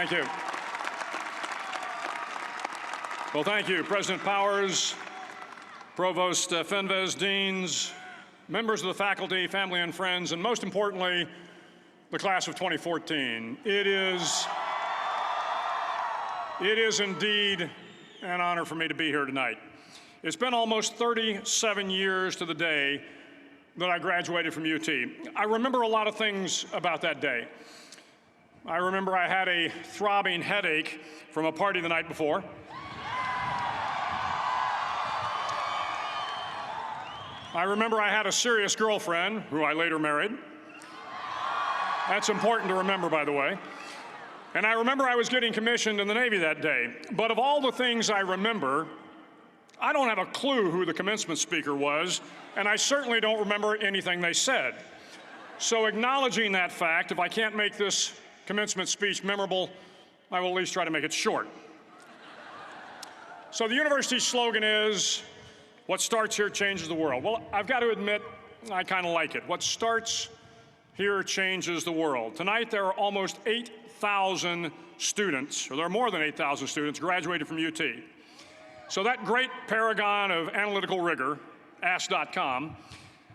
Thank you. Well, thank you, President Powers, Provost Fenves, deans, members of the faculty, family and friends, and most importantly, the class of 2014. It is indeed an honor for me to be here tonight. It's been almost 37 years to the day that I graduated from UT. I remember a lot of things about that day. I remember I had a throbbing headache from a party the night before. I remember I had a serious girlfriend, who I later married. That's important to remember, by the way. And I remember I was getting commissioned in the Navy that day. But of all the things I remember, I don't have a clue who the commencement speaker was, and I certainly don't remember anything they said. So acknowledging that fact, if I can't make this commencement speech memorable, I will at least try to make it short. So the university's slogan is, "What starts here changes the world." Well, I've got to admit, I kind of like it. What starts here changes the world. Tonight, there are almost 8,000 students, or there are more than 8,000 students, graduated from UT. So that great paragon of analytical rigor, Ask.com,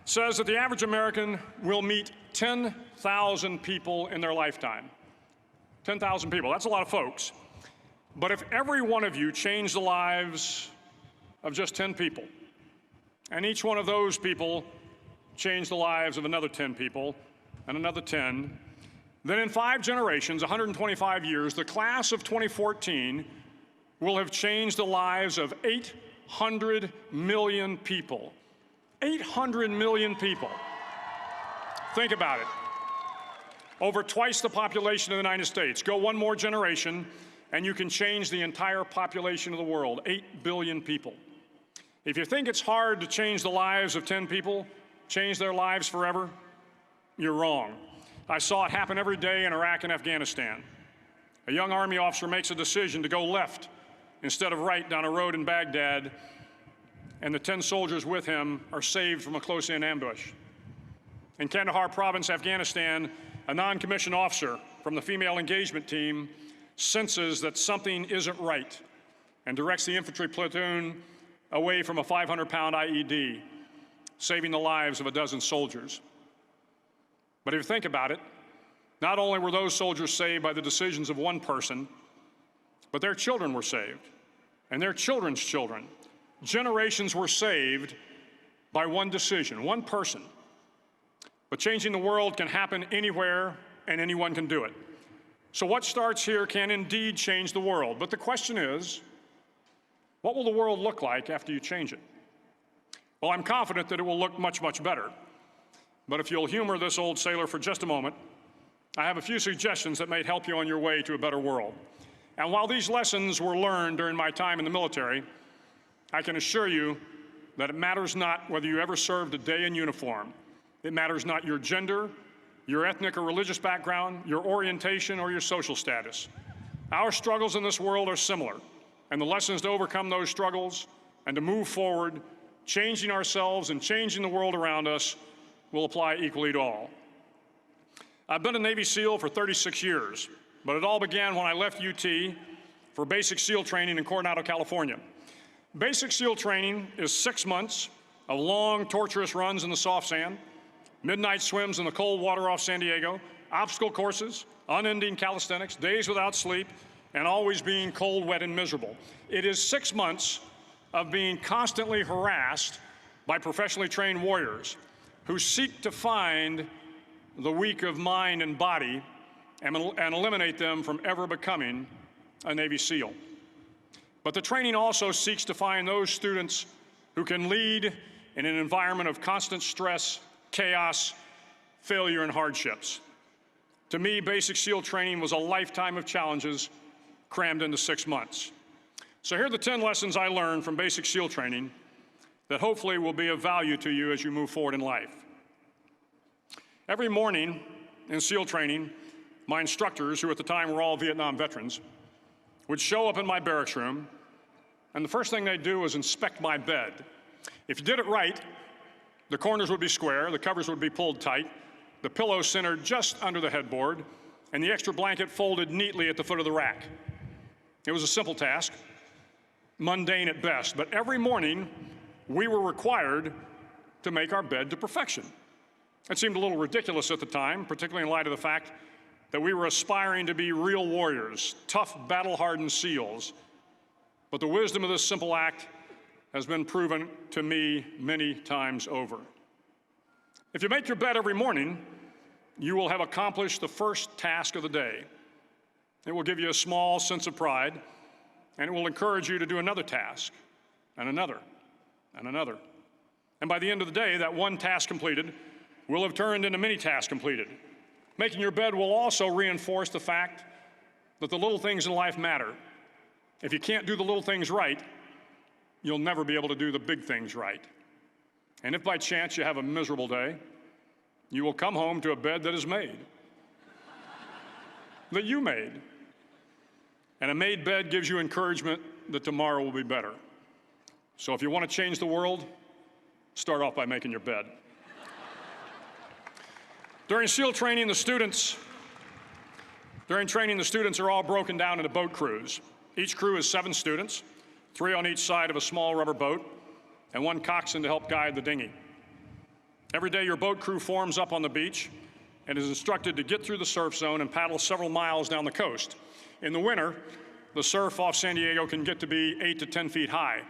says that the average American will meet 10,000 people in their lifetime. 10,000 people, that's a lot of folks. But if every one of you changed the lives of just 10 people, and each one of those people changed the lives of another 10 people, and another 10, then in 5 generations, 125 years, the class of 2014 will have changed the lives of 800 million people. 800 million people. Think about it. Over twice the population of the United States. Go one more generation, and you can change the entire population of the world, 8 billion people. If you think it's hard to change the lives of 10 people, change their lives forever, you're wrong. I saw it happen every day in Iraq and Afghanistan. A young Army officer makes a decision to go left instead of right down a road in Baghdad, and the 10 soldiers with him are saved from a close-in ambush. In Kandahar province, Afghanistan, a non-commissioned officer from the female engagement team senses that something isn't right and directs the infantry platoon away from a 500-pound IED, saving the lives of a dozen soldiers. But if you think about it, not only were those soldiers saved by the decisions of one person, but their children were saved, and their children's children. Generations were saved by one decision, one person. But changing the world can happen anywhere, and anyone can do it. So what starts here can indeed change the world. But the question is, what will the world look like after you change it? Well, I'm confident that it will look much, much better. But if you'll humor this old sailor for just a moment, I have a few suggestions that may help you on your way to a better world. And while these lessons were learned during my time in the military, I can assure you that it matters not whether you ever served a day in uniform. It matters not your gender, your ethnic or religious background, your orientation, or your social status. Our struggles in this world are similar, and the lessons to overcome those struggles and to move forward, changing ourselves and changing the world around us, will apply equally to all. I've been a Navy SEAL for 36 years, but it all began when I left UT for basic SEAL training in Coronado, California. Basic SEAL training is 6 months of long, torturous runs in the soft sand, midnight swims in the cold water off San Diego, obstacle courses, unending calisthenics, days without sleep, and always being cold, wet, and miserable. It is 6 months of being constantly harassed by professionally trained warriors who seek to find the weak of mind and body and eliminate them from ever becoming a Navy SEAL. But the training also seeks to find those students who can lead in an environment of constant stress, chaos, failure, and hardships. To me, basic SEAL training was a lifetime of challenges crammed into 6 months. So here are the 10 lessons I learned from basic SEAL training that hopefully will be of value to you as you move forward in life. Every morning in SEAL training, my instructors, who at the time were all Vietnam veterans, would show up in my barracks room, and the first thing they'd do was inspect my bed. If you did it right, the corners would be square, the covers would be pulled tight, the pillow centered just under the headboard, and the extra blanket folded neatly at the foot of the rack. It was a simple task, mundane at best, but every morning we were required to make our bed to perfection. It seemed a little ridiculous at the time, particularly in light of the fact that we were aspiring to be real warriors, tough, battle-hardened SEALs. But the wisdom of this simple act has been proven to me many times over. If you make your bed every morning, you will have accomplished the first task of the day. It will give you a small sense of pride, and it will encourage you to do another task, and another, and another. And by the end of the day, that one task completed will have turned into many tasks completed. Making your bed will also reinforce the fact that the little things in life matter. If you can't do the little things right, you'll never be able to do the big things right. And if by chance you have a miserable day, you will come home to a bed that is made, that you made. And a made bed gives you encouragement that tomorrow will be better. So if you want to change the world, start off by making your bed. During SEAL training, the students are all broken down into boat crews. Each crew is 7 students, 3 on each side of a small rubber boat, and 1 coxswain to help guide the dinghy. Every day, your boat crew forms up on the beach and is instructed to get through the surf zone and paddle several miles down the coast. In the winter, the surf off San Diego can get to be 8 to 10 feet high,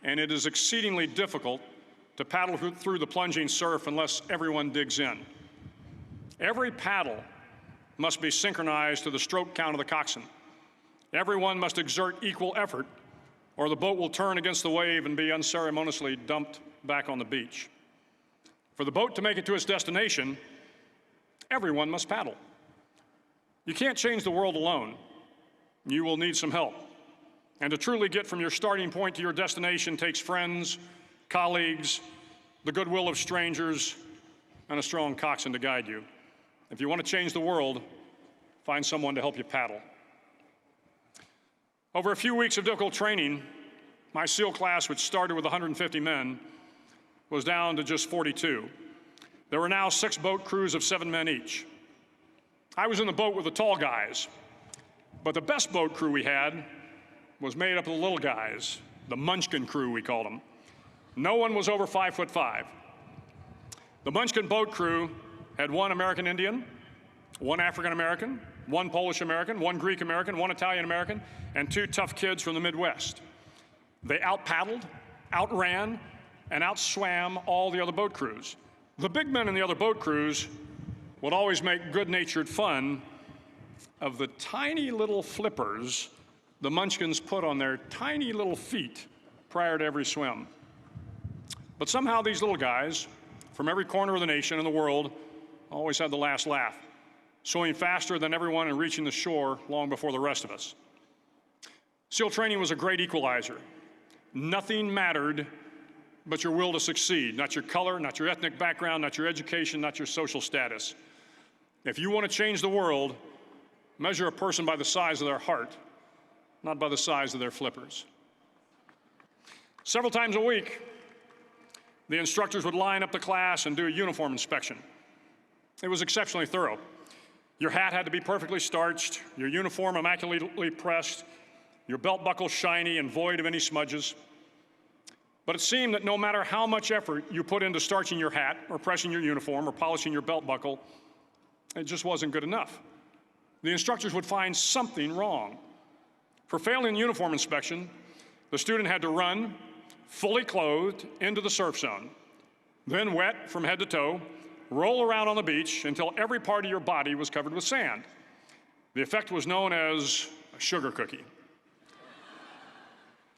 and it is exceedingly difficult to paddle through the plunging surf unless everyone digs in. Every paddle must be synchronized to the stroke count of the coxswain. Everyone must exert equal effort, or the boat will turn against the wave and be unceremoniously dumped back on the beach. For the boat to make it to its destination, everyone must paddle. You can't change the world alone. You will need some help. And to truly get from your starting point to your destination takes friends, colleagues, the goodwill of strangers, and a strong coxswain to guide you. If you want to change the world, find someone to help you paddle. Over a few weeks of difficult training, my SEAL class, which started with 150 men, was down to just 42. There were now 6 boat crews of 7 men each. I was in the boat with the tall guys, but the best boat crew we had was made up of the little guys, the Munchkin crew, we called them. No one was over 5'5". The Munchkin boat crew had 1 American Indian, 1 African American, 1 Polish American, 1 Greek American, 1 Italian American, and 2 tough kids from the Midwest. They out-paddled, outran, and outswam all the other boat crews. The big men in the other boat crews would always make good-natured fun of the tiny little flippers the Munchkins put on their tiny little feet prior to every swim. But somehow these little guys from every corner of the nation and the world always had the last laugh, swimming faster than everyone and reaching the shore long before the rest of us. SEAL training was a great equalizer. Nothing mattered but your will to succeed, not your color, not your ethnic background, not your education, not your social status. If you want to change the world, measure a person by the size of their heart, not by the size of their flippers. Several times a week, the instructors would line up the class and do a uniform inspection. It was exceptionally thorough. Your hat had to be perfectly starched, your uniform immaculately pressed, your belt buckle shiny and void of any smudges. But it seemed that no matter how much effort you put into starching your hat or pressing your uniform or polishing your belt buckle, it just wasn't good enough. The instructors would find something wrong. For failing the uniform inspection, the student had to run, fully clothed, into the surf zone, then wet from head to toe, roll around on the beach until every part of your body was covered with sand. The effect was known as a sugar cookie.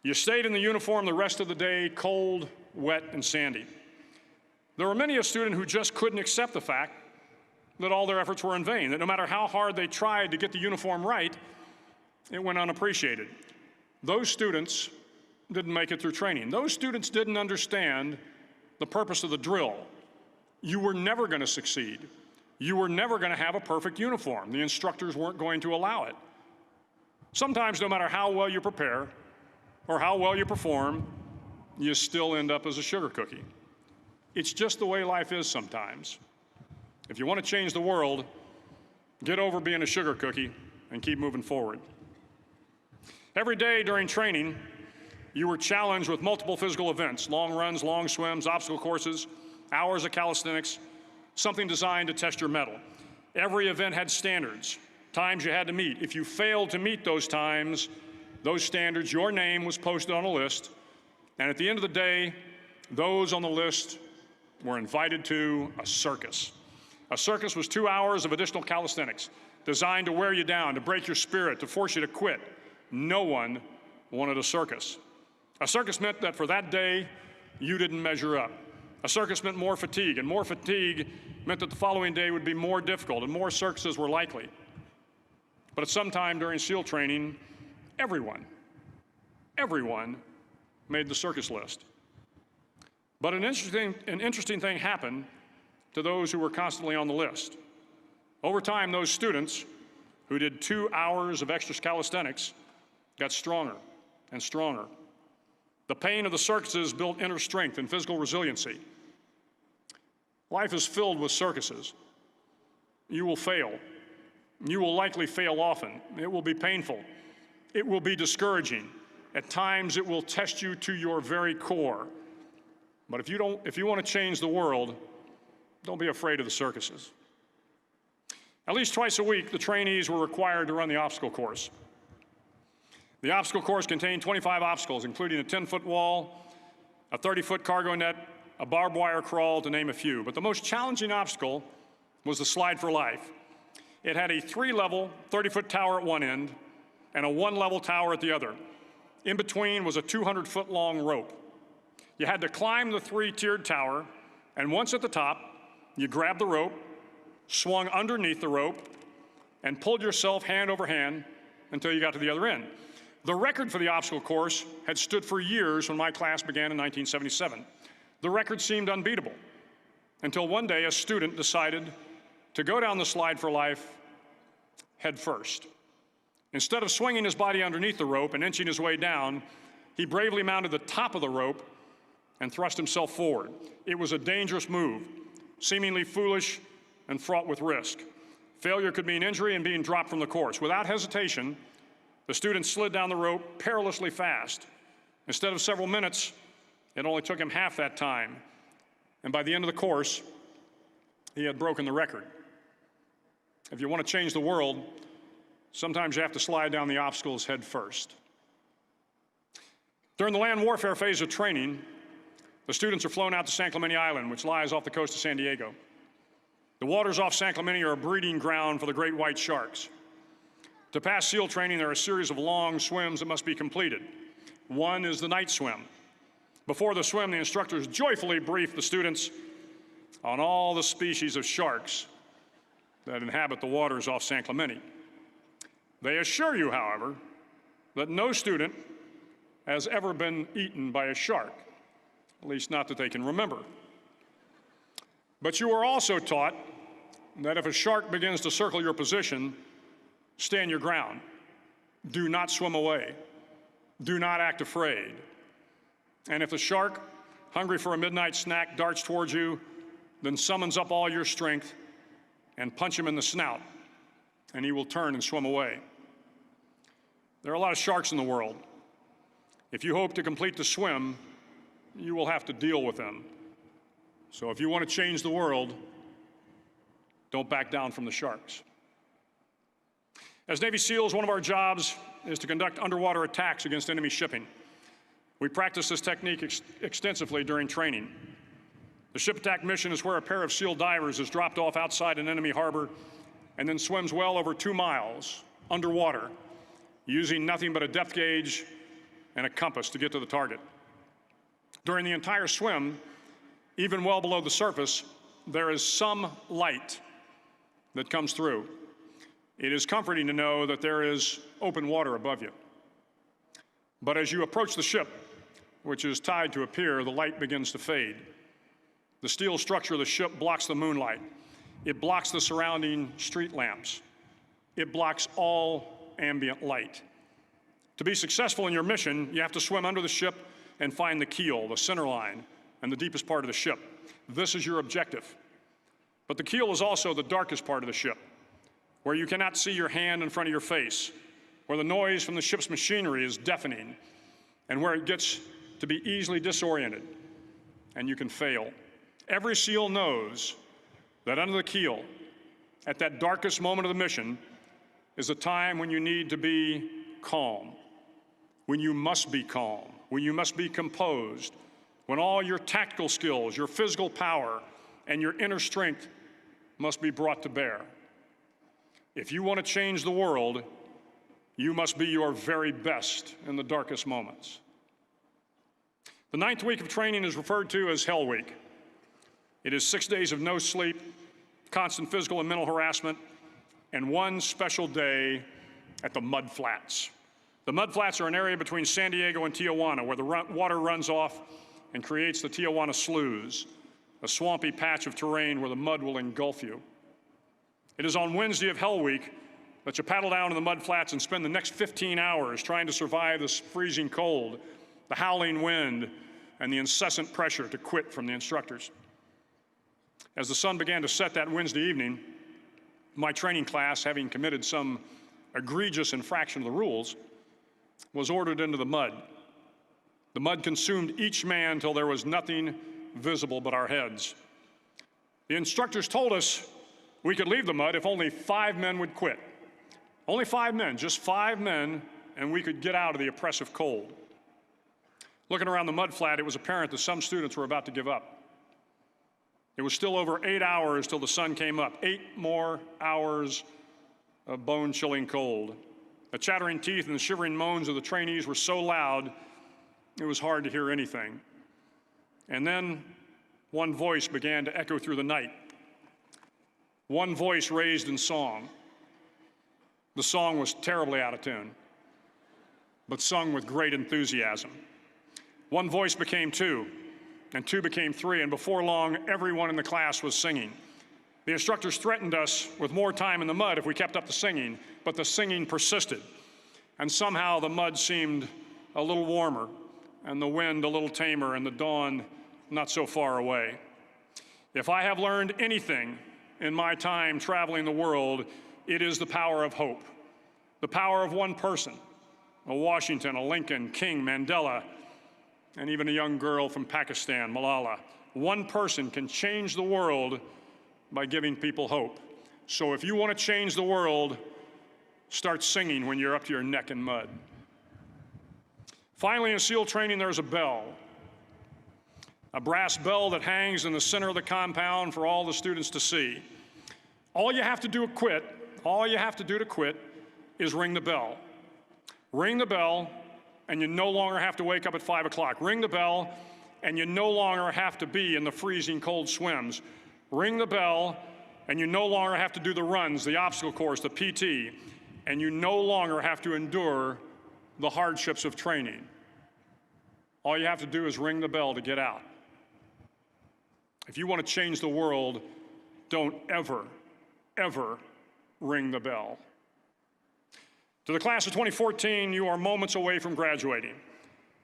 You stayed in the uniform the rest of the day, cold, wet, and sandy. There were many a student who just couldn't accept the fact that all their efforts were in vain, that no matter how hard they tried to get the uniform right, it went unappreciated. Those students didn't make it through training. Those students didn't understand the purpose of the drill. You were never going to succeed. You were never going to have a perfect uniform. The instructors weren't going to allow it. Sometimes, no matter how well you prepare or how well you perform, you still end up as a sugar cookie. It's just the way life is sometimes. If you want to change the world, Get over being a sugar cookie and keep moving forward. Every day during training, you were challenged with multiple physical events: long runs, long swims, obstacle courses, hours of calisthenics, something designed to test your mettle. Every event had standards, times you had to meet. If you failed to meet those times, those standards, your name was posted on a list, and at the end of the day, those on the list were invited to a circus. A circus was 2 hours of additional calisthenics, designed to wear you down, to break your spirit, to force you to quit. No one wanted a circus. A circus meant that for that day, you didn't measure up. A circus meant more fatigue, and more fatigue meant that the following day would be more difficult, and more circuses were likely. But at some time during SEAL training, everyone made the circus list. But an interesting thing happened to those who were constantly on the list. Over time, those students who did 2 hours of extra calisthenics got stronger and stronger. The pain of the circuses built inner strength and physical resiliency. Life is filled with circuses. You will fail. You will likely fail often. It will be painful. It will be discouraging. At times, it will test you to your very core. But if you want to change the world, don't be afraid of the circuses. At least twice a week, the trainees were required to run the obstacle course. The obstacle course contained 25 obstacles, including a 10-foot wall, a 30-foot cargo net, a barbed wire crawl, to name a few. But the most challenging obstacle was the slide for life. It had a 3-level, 30-foot tower at one end and a 1-level tower at the other. In between was a 200-foot-long rope. You had to climb the 3-tiered tower, and once at the top, you grabbed the rope, swung underneath the rope, and pulled yourself hand over hand until you got to the other end. The record for the obstacle course had stood for years when my class began in 1977. The record seemed unbeatable until one day a student decided to go down the slide for life head first. Instead of swinging his body underneath the rope and inching his way down, he bravely mounted the top of the rope and thrust himself forward. It was a dangerous move, seemingly foolish and fraught with risk. Failure could mean injury and being dropped from the course. Without hesitation, the student slid down the rope perilously fast. Instead of several minutes, it only took him half that time. And by the end of the course, he had broken the record. If you want to change the world, sometimes you have to slide down the obstacles head first. During the land warfare phase of training, the students are flown out to San Clemente Island, which lies off the coast of San Diego. The waters off San Clemente are a breeding ground for the great white sharks. To pass SEAL training, there are a series of long swims that must be completed. One is the night swim. Before the swim, the instructors joyfully brief the students on all the species of sharks that inhabit the waters off San Clemente. They assure you, however, that no student has ever been eaten by a shark, at least not that they can remember. But you are also taught that if a shark begins to circle your position, stand your ground. Do not swim away. Do not act afraid. And if the shark, hungry for a midnight snack, darts towards you, then summons up all your strength and punch him in the snout, and he will turn and swim away. There are a lot of sharks in the world. If you hope to complete the swim, you will have to deal with them. So if you want to change the world, don't back down from the sharks. As Navy SEALs, one of our jobs is to conduct underwater attacks against enemy shipping. We practice this technique extensively during training. The ship attack mission is where a pair of SEAL divers is dropped off outside an enemy harbor and then swims well over 2 miles underwater, using nothing but a depth gauge and a compass to get to the target. During the entire swim, even well below the surface, there is some light that comes through. It is comforting to know that there is open water above you. But as you approach the ship, which is tied to a pier, the light begins to fade. The steel structure of the ship blocks the moonlight. It blocks the surrounding street lamps. It blocks all ambient light. To be successful in your mission, you have to swim under the ship and find the keel, the center line, and the deepest part of the ship. This is your objective. But the keel is also the darkest part of the ship. where you cannot see your hand in front of your face, where the noise from the ship's machinery is deafening, and where it gets to be easily disoriented, and you can fail. Every SEAL knows that under the keel, at that darkest moment of the mission, is a time when you need to be calm, when you must be calm, when you must be composed, when all your tactical skills, your physical power, and your inner strength must be brought to bear. If you want to change the world, you must be your very best in the darkest moments. The 9th week of training is referred to as Hell Week. It is 6 days of no sleep, constant physical and mental harassment, and one special day at the Mud Flats. The Mud Flats are an area between San Diego and Tijuana where the water runs off and creates the Tijuana Sloughs, a swampy patch of terrain where the mud will engulf you. It is on Wednesday of Hell Week that you paddle down to the Mud Flats and spend the next 15 hours trying to survive this freezing cold, the howling wind, and the incessant pressure to quit from the instructors. As the sun began to set that Wednesday evening, my training class, having committed some egregious infraction of the rules, was ordered into the mud. The mud consumed each man till there was nothing visible but our heads. The instructors told us we could leave the mud if only 5 men would quit. Only 5 men, just 5 men, and we could get out of the oppressive cold. Looking around the mud flat, it was apparent that some students were about to give up. It was still over 8 hours till the sun came up. 8 more hours of bone-chilling cold. The chattering teeth and the shivering moans of the trainees were so loud, it was hard to hear anything. And then one voice began to echo through the night. One voice raised in song. The song was terribly out of tune, but sung with great enthusiasm. One voice became 2, and 2 became 3, and before long, everyone in the class was singing. The instructors threatened us with more time in the mud if we kept up the singing, but the singing persisted. And somehow the mud seemed a little warmer, and the wind a little tamer, and the dawn not so far away. If I have learned anything in my time traveling the world, it is the power of hope. The power of one person, a Washington, a Lincoln, King, Mandela, and even a young girl from Pakistan, Malala. One person can change the world by giving people hope. So if you want to change the world, start singing when you're up to your neck in mud. Finally, in SEAL training, there's a bell. A brass bell that hangs in the center of the compound for all the students to see. All you have to do to quit is ring the bell. Ring the bell, and you no longer have to wake up at 5 o'clock. Ring the bell, and you no longer have to be in the freezing cold swims. Ring the bell, and you no longer have to do the runs, the obstacle course, the PT, and you no longer have to endure the hardships of training. All you have to do is ring the bell to get out. If you want to change the world, don't ever, ever ring the bell. To the class of 2014, you are moments away from graduating,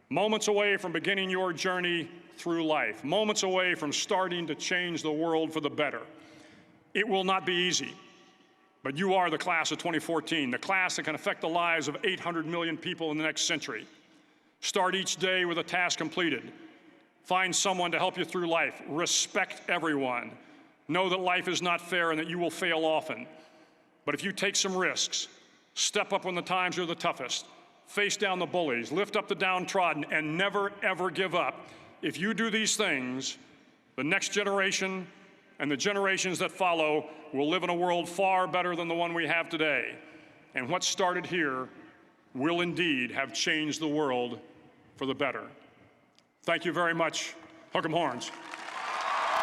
moments away from beginning your journey through life, moments away from starting to change the world for the better. It will not be easy, but you are the class of 2014, the class that can affect the lives of 800 million people in the next century. Start each day with a task completed. Find someone to help you through life. Respect everyone. Know that life is not fair and that you will fail often. But if you take some risks, step up when the times are the toughest, face down the bullies, lift up the downtrodden, and never, ever give up. If you do these things, the next generation and the generations that follow will live in a world far better than the one we have today. And what started here will indeed have changed the world for the better. Thank you very much. Hook 'em horns.